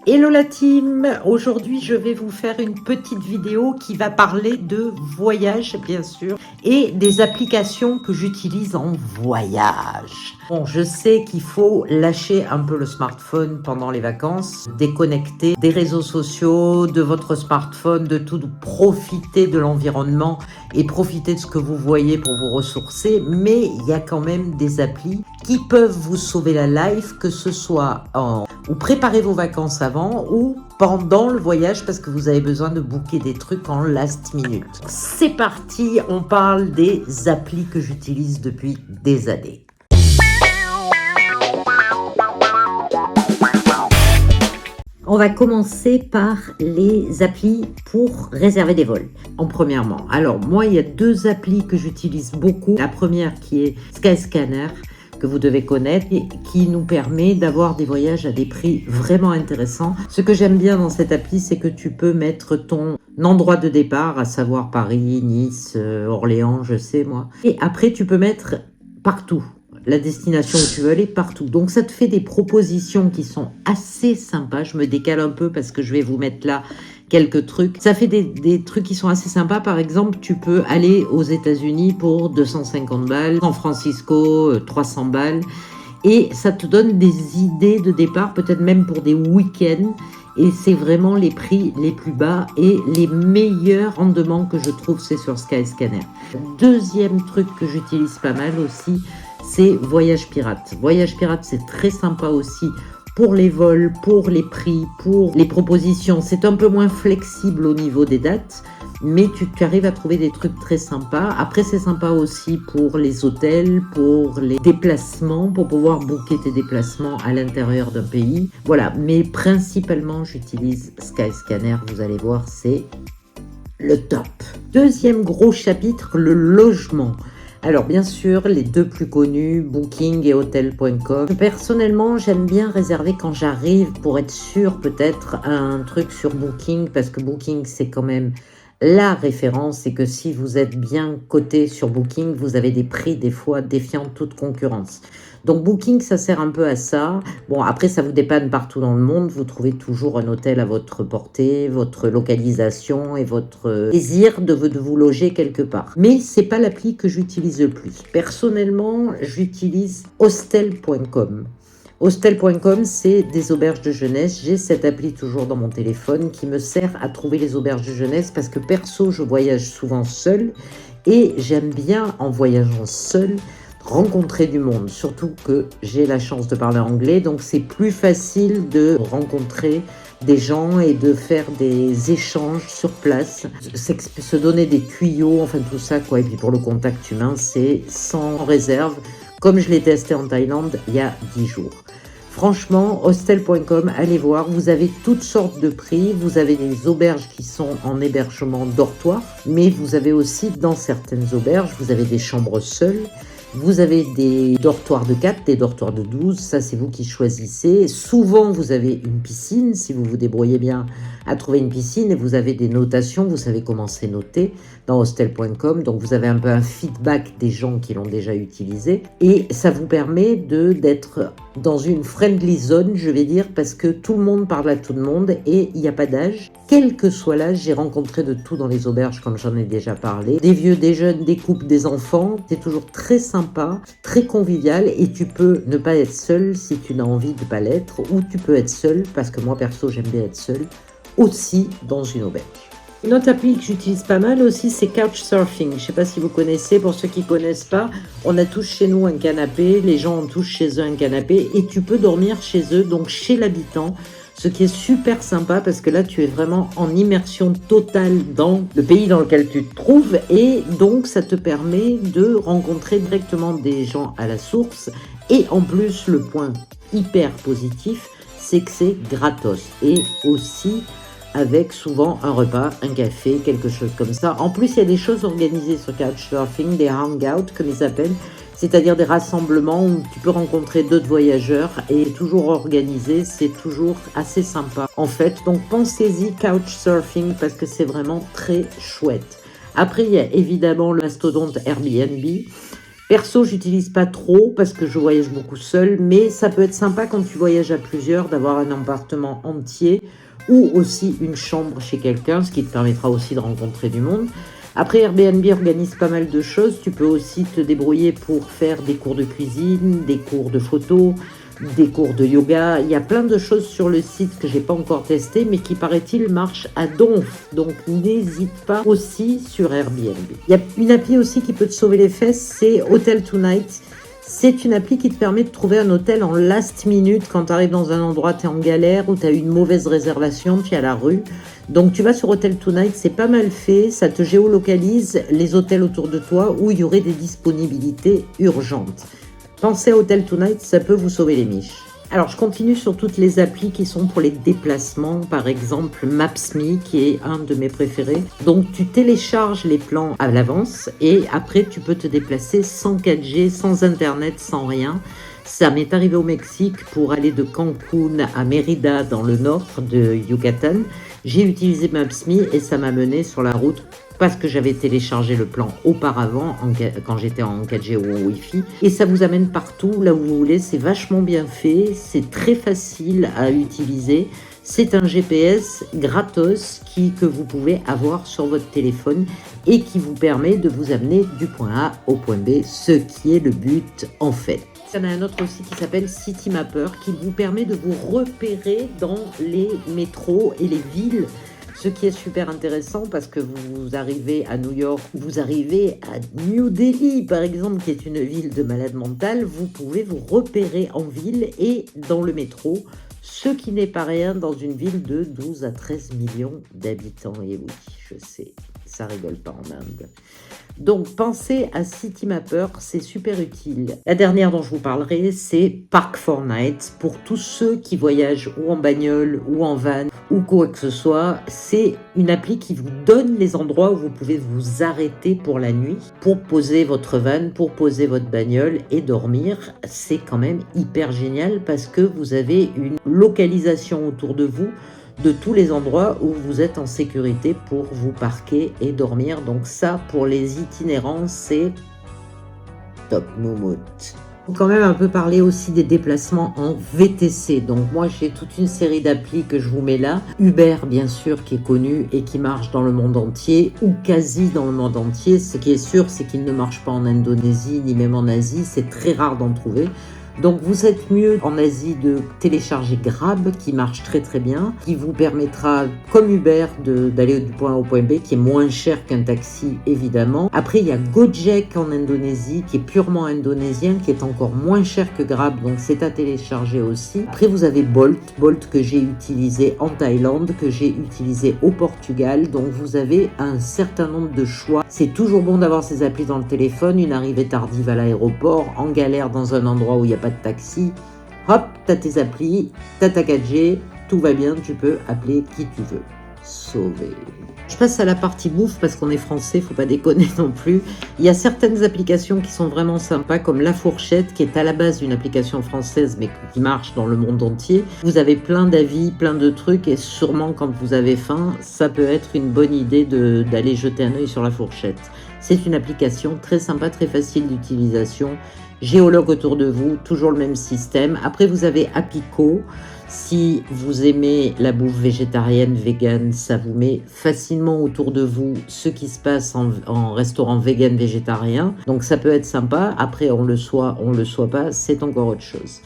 Hello la team, aujourd'hui je vais vous faire une petite vidéo qui va parler de voyage bien sûr et des applications que j'utilise en voyage. Bon, je sais qu'il faut lâcher un peu le smartphone pendant les vacances, déconnecter des réseaux sociaux, de votre smartphone, de tout, profiter de l'environnement et profiter de ce que vous voyez pour vous ressourcer, mais il y a quand même des applis qui peuvent vous sauver la life, que ce soit ou préparez vos vacances avant ou pendant le voyage parce que vous avez besoin de booker des trucs en last minute. C'est parti, on parle des applis que j'utilise depuis des années. On va commencer par les applis pour réserver des vols. Premièrement, alors moi il y a deux applis que j'utilise beaucoup. La première qui est Skyscanner, que vous devez connaître et qui nous permet d'avoir des voyages à des prix vraiment intéressants. Ce que j'aime bien dans cette appli, c'est que tu peux mettre ton endroit de départ, à savoir Paris, Nice, Orléans, je sais moi. Et après, tu peux mettre partout la destination où tu veux aller, partout. Donc, ça te fait des propositions qui sont assez sympas. Je me décale un peu parce que je vais vous mettre là quelques trucs. Ça fait des trucs qui sont assez sympas. Par exemple, tu peux aller aux États-Unis pour 250 balles, San Francisco 300 balles, et ça te donne des idées de départ, peut-être même pour des week-ends. Et c'est vraiment les prix les plus bas et les meilleurs rendements que je trouve, c'est sur Skyscanner. Deuxième truc que j'utilise pas mal aussi, c'est Voyage Pirate. Voyage Pirate, c'est très sympa aussi pour les vols, pour les prix, pour les propositions. C'est un peu moins flexible au niveau des dates, mais tu arrives à trouver des trucs très sympas. Après, c'est sympa aussi pour les hôtels, pour les déplacements, pour pouvoir booker tes déplacements à l'intérieur d'un pays. Voilà, mais principalement, j'utilise Skyscanner. Vous allez voir, c'est le top. Deuxième gros chapitre, le logement. Alors bien sûr, les deux plus connus, Booking et Hotel.com. Personnellement, j'aime bien réserver quand j'arrive pour être sûr peut-être un truc sur Booking, parce que Booking c'est quand même la référence et que si vous êtes bien coté sur Booking, vous avez des prix des fois défiant toute concurrence. Donc Booking, ça sert un peu à ça. Bon, après, ça vous dépanne partout dans le monde. Vous trouvez toujours un hôtel à votre portée, votre localisation et votre désir de vous loger quelque part. Mais c'est pas l'appli que j'utilise le plus. Personnellement, j'utilise Hostel.com. Hostel.com, c'est des auberges de jeunesse. J'ai cette appli toujours dans mon téléphone qui me sert à trouver les auberges de jeunesse parce que perso, je voyage souvent seule et j'aime bien, en voyageant seule, rencontrer du monde. Surtout que j'ai la chance de parler anglais, donc c'est plus facile de rencontrer des gens et de faire des échanges sur place, se donner des tuyaux, enfin tout ça quoi. Et puis pour le contact humain, c'est sans réserve, comme je l'ai testé en Thaïlande il y a 10 jours. Franchement, hostel.com, allez voir, vous avez toutes sortes de prix, vous avez des auberges qui sont en hébergement dortoir, mais vous avez aussi dans certaines auberges, vous avez des chambres seules, vous avez des dortoirs de 4, des dortoirs de 12, ça c'est vous qui choisissez. Souvent vous avez une piscine, si vous vous débrouillez bien à trouver une piscine, et vous avez des notations, vous savez comment c'est noté dans hostel.com, donc vous avez un peu un feedback des gens qui l'ont déjà utilisé, et ça vous permet d'être dans une friendly zone, je vais dire, parce que tout le monde parle à tout le monde et il n'y a pas d'âge. Quel que soit l'âge, j'ai rencontré de tout dans les auberges, comme j'en ai déjà parlé. Des vieux, des jeunes, des couples, des enfants. C'est toujours très sympa, très convivial et tu peux ne pas être seul si tu n'as envie de ne pas l'être, ou tu peux être seul, parce que moi perso j'aime bien être seul, aussi dans une auberge. Une autre appli que j'utilise pas mal aussi, c'est Couchsurfing. Je ne sais pas si vous connaissez, pour ceux qui ne connaissent pas, on a tous chez nous un canapé, les gens ont tous chez eux un canapé et tu peux dormir chez eux, donc chez l'habitant, ce qui est super sympa parce que là tu es vraiment en immersion totale dans le pays dans lequel tu te trouves et donc ça te permet de rencontrer directement des gens à la source et en plus le point hyper positif, c'est que c'est gratos et aussi avec souvent un repas, un café, quelque chose comme ça. En plus, il y a des choses organisées sur Couchsurfing, des hangouts comme ils appellent, c'est-à-dire des rassemblements où tu peux rencontrer d'autres voyageurs et toujours organisé, c'est toujours assez sympa en fait. Donc pensez-y Couchsurfing parce que c'est vraiment très chouette. Après, il y a évidemment le mastodonte Airbnb Perso, j'utilise pas trop parce que je voyage beaucoup seule, mais ça peut être sympa quand tu voyages à plusieurs d'avoir un appartement entier ou aussi une chambre chez quelqu'un, ce qui te permettra aussi de rencontrer du monde. Après, Airbnb organise pas mal de choses. Tu peux aussi te débrouiller pour faire des cours de cuisine, des cours de photo, des cours de yoga. Il y a plein de choses sur le site que j'ai pas encore testé, mais qui paraît-il marchent à donf. Donc n'hésite pas aussi sur Airbnb. Il y a une appli aussi qui peut te sauver les fesses, c'est Hotel Tonight. C'est une appli qui te permet de trouver un hôtel en last minute quand tu arrives dans un endroit, tu es en galère ou tu as eu une mauvaise réservation, tu es à la rue. Donc tu vas sur Hotel Tonight, c'est pas mal fait, ça te géolocalise les hôtels autour de toi où il y aurait des disponibilités urgentes. Pensez à Hotel Tonight, ça peut vous sauver les miches. Alors, je continue sur toutes les applis qui sont pour les déplacements. Par exemple, Maps.me, qui est un de mes préférés. Donc, tu télécharges les plans à l'avance et après, tu peux te déplacer sans 4G, sans Internet, sans rien. Ça m'est arrivé au Mexique pour aller de Cancun à Mérida, dans le nord de Yucatan. J'ai utilisé Maps.me et ça m'a mené sur la route parce que j'avais téléchargé le plan auparavant quand j'étais en 4G ou en Wi-Fi. Et ça vous amène partout, là où vous voulez. C'est vachement bien fait, c'est très facile à utiliser. C'est un GPS gratos que vous pouvez avoir sur votre téléphone et qui vous permet de vous amener du point A au point B, ce qui est le but en fait. Il y en a un autre aussi qui s'appelle Citymapper qui vous permet de vous repérer dans les métros et les villes. Ce qui est super intéressant parce que vous arrivez à New York, vous arrivez à New Delhi par exemple, qui est une ville de malade mental, vous pouvez vous repérer en ville et dans le métro, ce qui n'est pas rien dans une ville de 12 à 13 millions d'habitants. Et oui, je sais, ça rigole pas en Inde. Donc, pensez à Citymapper, c'est super utile. La dernière dont je vous parlerai, c'est Park4Night. Pour tous ceux qui voyagent ou en bagnole ou en van ou quoi que ce soit, c'est une appli qui vous donne les endroits où vous pouvez vous arrêter pour la nuit, pour poser votre van, pour poser votre bagnole et dormir. C'est quand même hyper génial parce que vous avez une localisation autour de vous de tous les endroits où vous êtes en sécurité pour vous parquer et dormir. Donc ça, pour les itinérants, c'est top moumoute. Il faut quand même un peu parler aussi des déplacements en VTC. Donc moi, j'ai toute une série d'applis que je vous mets là. Uber, bien sûr, qui est connu et qui marche dans le monde entier, ou quasi dans le monde entier. Ce qui est sûr, c'est qu'il ne marche pas en Indonésie, ni même en Asie. C'est très rare d'en trouver. Donc vous êtes mieux en Asie de télécharger Grab qui marche très très bien, qui vous permettra comme Uber d'aller du point A au point B, qui est moins cher qu'un taxi évidemment. Après il y a Gojek en Indonésie qui est purement indonésien, qui est encore moins cher que Grab, donc c'est à télécharger aussi. Après vous avez Bolt que j'ai utilisé en Thaïlande, que j'ai utilisé au Portugal, donc vous avez un certain nombre de choix. C'est toujours bon d'avoir ces applis dans le téléphone, une arrivée tardive à l'aéroport, en galère dans un endroit où il n'y a pas de taxi, hop, t'as tes applis, t'as ta 4G, tout va bien, tu peux appeler qui tu veux. Sauvé. Je passe à la partie bouffe parce qu'on est français, faut pas déconner non plus. Il y a certaines applications qui sont vraiment sympas, comme La Fourchette, qui est à la base une application française, mais qui marche dans le monde entier. Vous avez plein d'avis, plein de trucs, et sûrement quand vous avez faim, ça peut être une bonne idée d'aller jeter un œil sur La Fourchette. C'est une application très sympa, très facile d'utilisation. Géologue autour de vous, toujours le même système. Après, vous avez Apico. Si vous aimez la bouffe végétarienne, vegan, ça vous met facilement autour de vous ce qui se passe en restaurant vegan, végétarien. Donc ça peut être sympa. Après, on le soit pas, c'est encore autre chose.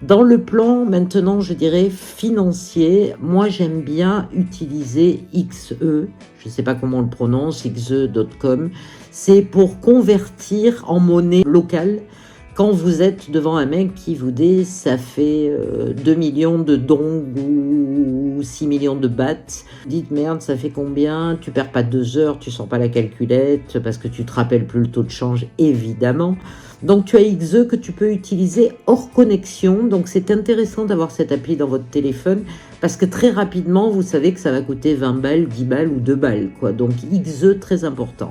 Dans le plan, maintenant, je dirais financier, moi j'aime bien utiliser XE, je ne sais pas comment on le prononce, xe.com. C'est pour convertir en monnaie locale. Quand vous êtes devant un mec qui vous dit ça fait 2 millions de dong ou 6 millions de bahts, dites merde, ça fait combien? Tu perds pas 2 heures, tu sors pas la calculette parce que tu te rappelles plus le taux de change, évidemment. Donc tu as XE que tu peux utiliser hors connexion. Donc c'est intéressant d'avoir cette appli dans votre téléphone parce que très rapidement, vous savez que ça va coûter 20 balles, 10 balles ou 2 balles, quoi. Donc XE, très important.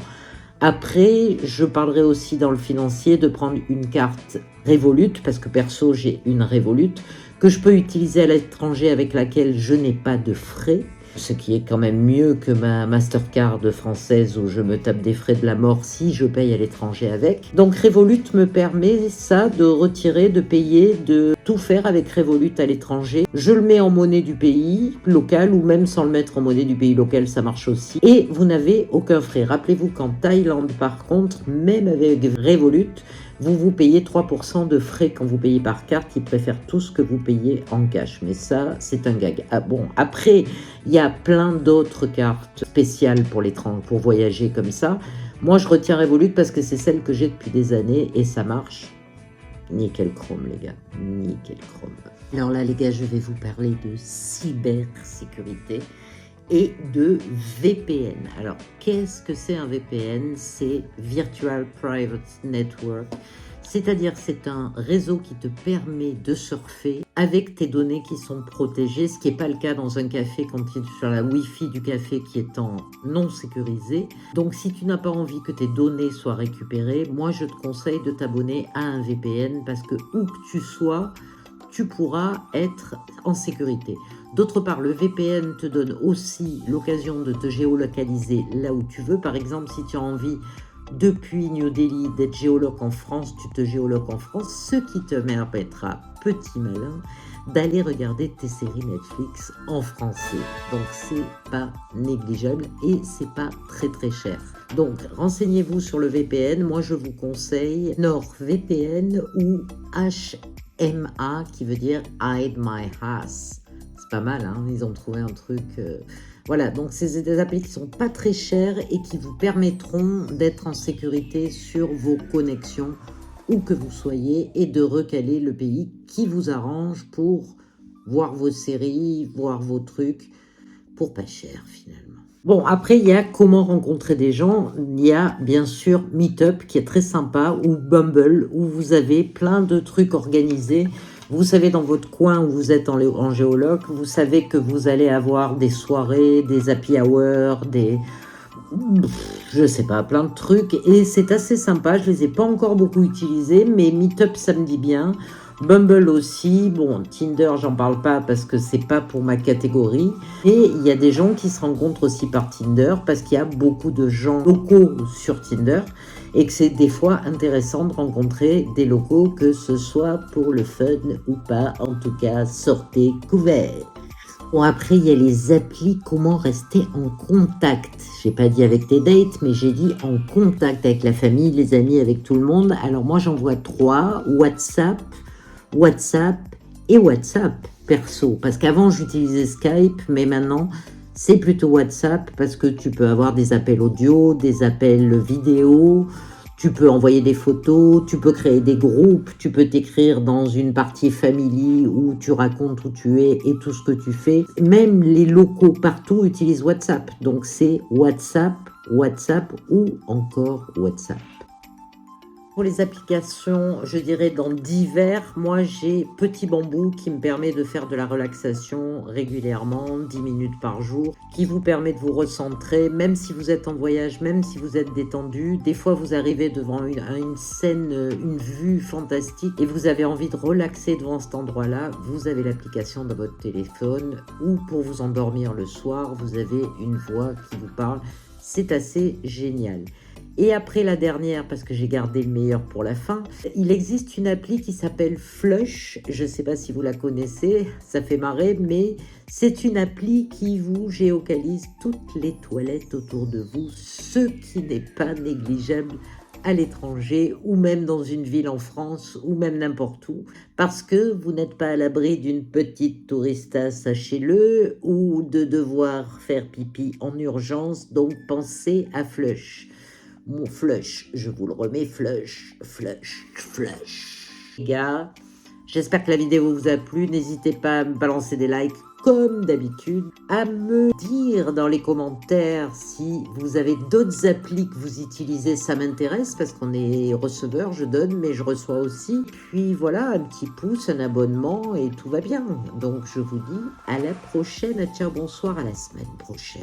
Après, je parlerai aussi dans le financier de prendre une carte Revolut, parce que perso, j'ai une Revolut, que je peux utiliser à l'étranger avec laquelle je n'ai pas de frais. ce qui est quand même mieux que ma Mastercard française où je me tape des frais de la mort si je paye à l'étranger avec. Donc Revolut me permet ça, de retirer, de payer, de tout faire avec Revolut à l'étranger. Je le mets en monnaie du pays local ou même sans le mettre en monnaie du pays local, ça marche aussi. Et vous n'avez aucun frais. Rappelez-vous qu'en Thaïlande, par contre, même avec Revolut, vous payez 3% de frais quand vous payez par carte. Ils préfèrent tout ce que vous payez en cash. Mais ça, c'est un gag. Ah bon, après, il y a plein d'autres cartes spéciales pour voyager comme ça. Moi, je retiens Revolut parce que c'est celle que j'ai depuis des années et ça marche. Nickel chrome, les gars. Nickel chrome. Alors là, les gars, je vais vous parler de cybersécurité et de VPN. Alors, qu'est-ce que c'est un VPN? C'est Virtual Private Network, c'est-à-dire c'est un réseau qui te permet de surfer avec tes données qui sont protégées, ce qui n'est pas le cas dans un café quand tu es sur la Wi-Fi du café qui est en non sécurisé. Donc, si tu n'as pas envie que tes données soient récupérées, moi, je te conseille de t'abonner à un VPN parce que où que tu sois, tu pourras être en sécurité. D'autre part, le VPN te donne aussi l'occasion de te géolocaliser là où tu veux. Par exemple, si tu as envie, depuis New Delhi, d'être géologue en France, tu te géologues en France, ce qui te permettra, petit malin, d'aller regarder tes séries Netflix en français. Donc, c'est pas négligeable et c'est pas très très cher. Donc, renseignez-vous sur le VPN. Moi, je vous conseille NordVPN ou HMA, qui veut dire Hide My Ass. C'est pas mal, hein, ils ont trouvé un truc... Voilà, donc c'est des applis qui sont pas très chères et qui vous permettront d'être en sécurité sur vos connexions, où que vous soyez, et de recaler le pays qui vous arrange pour voir vos séries, voir vos trucs, pour pas cher finalement. Bon, après, il y a comment rencontrer des gens. Il y a bien sûr Meetup qui est très sympa, ou Bumble, où vous avez plein de trucs organisés. Vous savez, dans votre coin où vous êtes en géologue, vous savez que vous allez avoir des soirées, des happy hours, je sais pas, plein de trucs. Et c'est assez sympa. Je les ai pas encore beaucoup utilisés, mais Meetup, ça me dit bien. Bumble aussi, bon, Tinder, j'en parle pas parce que c'est pas pour ma catégorie. Et il y a des gens qui se rencontrent aussi par Tinder parce qu'il y a beaucoup de gens locaux sur Tinder et que c'est des fois intéressant de rencontrer des locaux, que ce soit pour le fun ou pas. En tout cas, sortez couverts. Bon, après, il y a les applis, comment rester en contact. J'ai pas dit avec tes dates, mais j'ai dit en contact avec la famille, les amis, avec tout le monde. Alors moi, j'en vois 3, WhatsApp et WhatsApp perso. Parce qu'avant, j'utilisais Skype, mais maintenant, c'est plutôt WhatsApp parce que tu peux avoir des appels audio, des appels vidéo, tu peux envoyer des photos, tu peux créer des groupes, tu peux t'écrire dans une partie family où tu racontes où tu es et tout ce que tu fais. Même les locaux partout utilisent WhatsApp. Donc c'est WhatsApp ou encore WhatsApp. Pour les applications, je dirais dans divers, moi j'ai Petit Bambou qui me permet de faire de la relaxation régulièrement, 10 minutes par jour, qui vous permet de vous recentrer, même si vous êtes en voyage, même si vous êtes détendu. Des fois vous arrivez devant une scène, une vue fantastique et vous avez envie de relaxer devant cet endroit-là, vous avez l'application dans votre téléphone ou pour vous endormir le soir, vous avez une voix qui vous parle. C'est assez génial. Et après la dernière, parce que j'ai gardé le meilleur pour la fin, il existe une appli qui s'appelle Flush. Je ne sais pas si vous la connaissez, ça fait marrer, mais c'est une appli qui vous géolocalise toutes les toilettes autour de vous, ce qui n'est pas négligeable à l'étranger ou même dans une ville en France ou même n'importe où, parce que vous n'êtes pas à l'abri d'une petite tourista, sachez-le, ou de devoir faire pipi en urgence, donc pensez à Flush. Mon Flush, je vous le remets, Flush. Les gars, j'espère que la vidéo vous a plu. N'hésitez pas à me balancer des likes comme d'habitude, à me dire dans les commentaires si vous avez d'autres applis que vous utilisez, ça m'intéresse parce qu'on est receveur, je donne, mais je reçois aussi. Puis voilà, un petit pouce, un abonnement et tout va bien. Donc je vous dis à la prochaine, ciao, bonsoir, à la semaine prochaine.